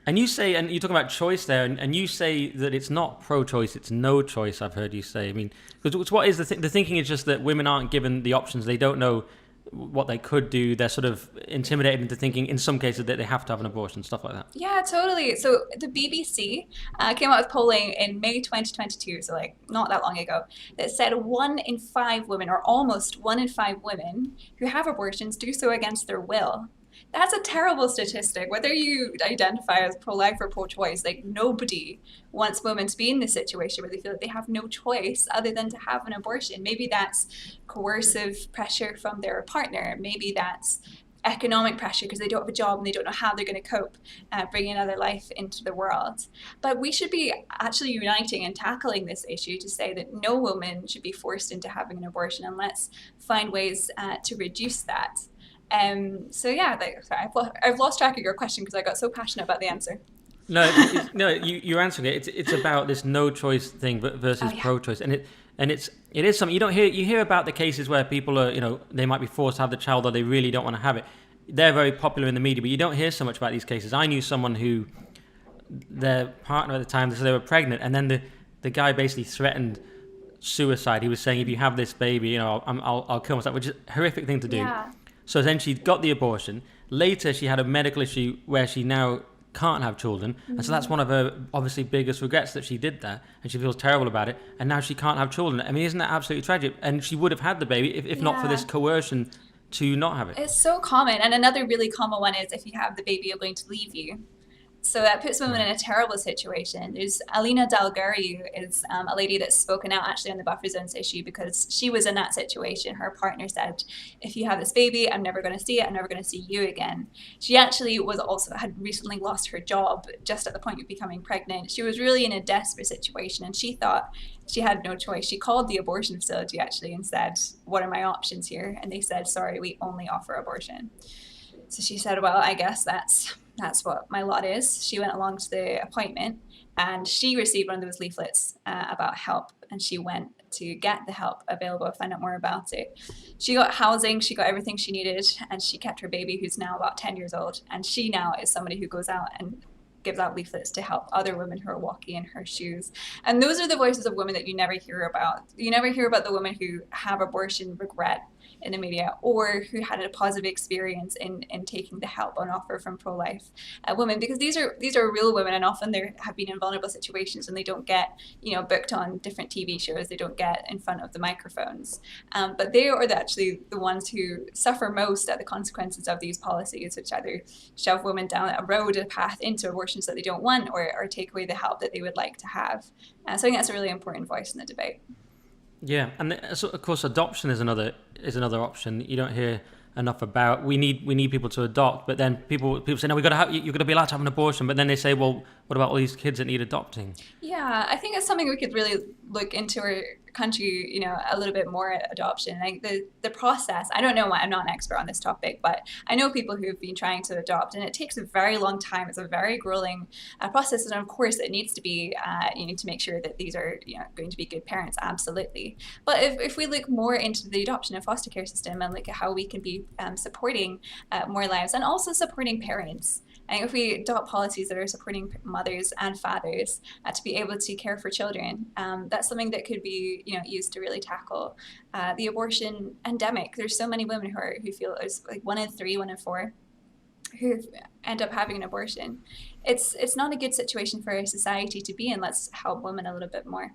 And you say, and you talk about choice there, and you say that it's not pro-choice, it's no choice. I've heard you say. I mean, because what is the thinking is just that women aren't given the options. They don't know what they could do. They're sort of intimidated into thinking, in some cases, that they have to have an abortion, stuff like that. Yeah, totally. So the BBC came out with polling in May 2022, so like not that long ago, that said 1 in 5 women, or almost 1 in 5 women who have abortions, do so against their will. That's a terrible statistic. Whether you identify as pro-life or pro-choice, like nobody wants women to be in this situation where they feel that they have no choice other than to have an abortion. Maybe that's coercive pressure from their partner. Maybe that's economic pressure because they don't have a job and they don't know how they're going to cope bringing another life into the world. But we should be actually uniting and tackling this issue to say that no woman should be forced into having an abortion, and let's find ways to reduce that. So yeah, sorry, I've lost track of your question because I got so passionate about the answer. No, no, you're answering it. It's about this no choice thing Oh versus yeah. pro choice, and it is something you don't hear. You hear about the cases where people are, they might be forced to have the child or they really don't want to have it. They're very popular in the media, but you don't hear so much about these cases. I knew someone who their partner at the time, so they were pregnant, and then the guy basically threatened suicide. He was saying, if you have this baby, I'll kill myself, which is a horrific thing to do. Yeah. So then she got the abortion. Later, she had a medical issue where she now can't have children. And so that's one of her obviously biggest regrets, that she did that. And she feels terrible about it. And now she can't have children. I mean, isn't that absolutely tragic? And she would have had the baby if not for Yeah. this coercion to not have it. It's so common. And another really common one is if you have the baby, you're going to leave you. So that puts women in Right. a terrible situation. There's Alina Dalgariu is a lady that's spoken out actually on the buffer zones issue because she was in that situation. Her partner said, "If you have this baby, I'm never going to see it. I'm never going to see you again." She actually was also had recently lost her job just at the point of becoming pregnant. She was really in a desperate situation, and she thought she had no choice. She called the abortion facility actually and said, "What are my options here?" And they said, "Sorry, we only offer abortion." So she said, "Well, I guess that's what my lot is." She went along to the appointment and she received one of those leaflets about help, and she went to get the help available, find out more about it. She got housing, she got everything she needed, and she kept her baby, who's now about 10 years old. And she now is somebody who goes out and gives out leaflets to help other women who are walking in her shoes. And those are the voices of women that you never hear about. You never hear about the women who have abortion regret in the media, or who had a positive experience in taking the help on offer from pro-life women, because these are real women, and often they have been in vulnerable situations and they don't get booked on different TV shows, they don't get in front of the microphones, but they are actually the ones who suffer most at the consequences of these policies, which either shove women down a road, a path into abortions that they don't want, or take away the help that they would like to have. So I think that's a really important voice in the debate. Yeah, and so of course adoption is another option that you don't hear enough about. We need people to adopt, but then people say, no, you're got to be allowed to have an abortion, but then they say, well, what about all these kids that need adopting? Yeah, I think it's something we could really look into our country, a little bit more at adoption. Like the process, I don't know why, I'm not an expert on this topic, but I know people who've been trying to adopt, and it takes a very long time. It's a very grueling process, and of course, it needs to be, you need to make sure that these are, going to be good parents, absolutely. But if we look more into the adoption and foster care system and look at how we can be supporting more lives and also supporting parents. And if we adopt policies that are supporting mothers and fathers to be able to care for children, that's something that could be, used to really tackle the abortion endemic. There's so many women who feel there's like 1 in 3, 1 in 4 who end up having an abortion. It's not a good situation for our society to be in. Let's help women a little bit more.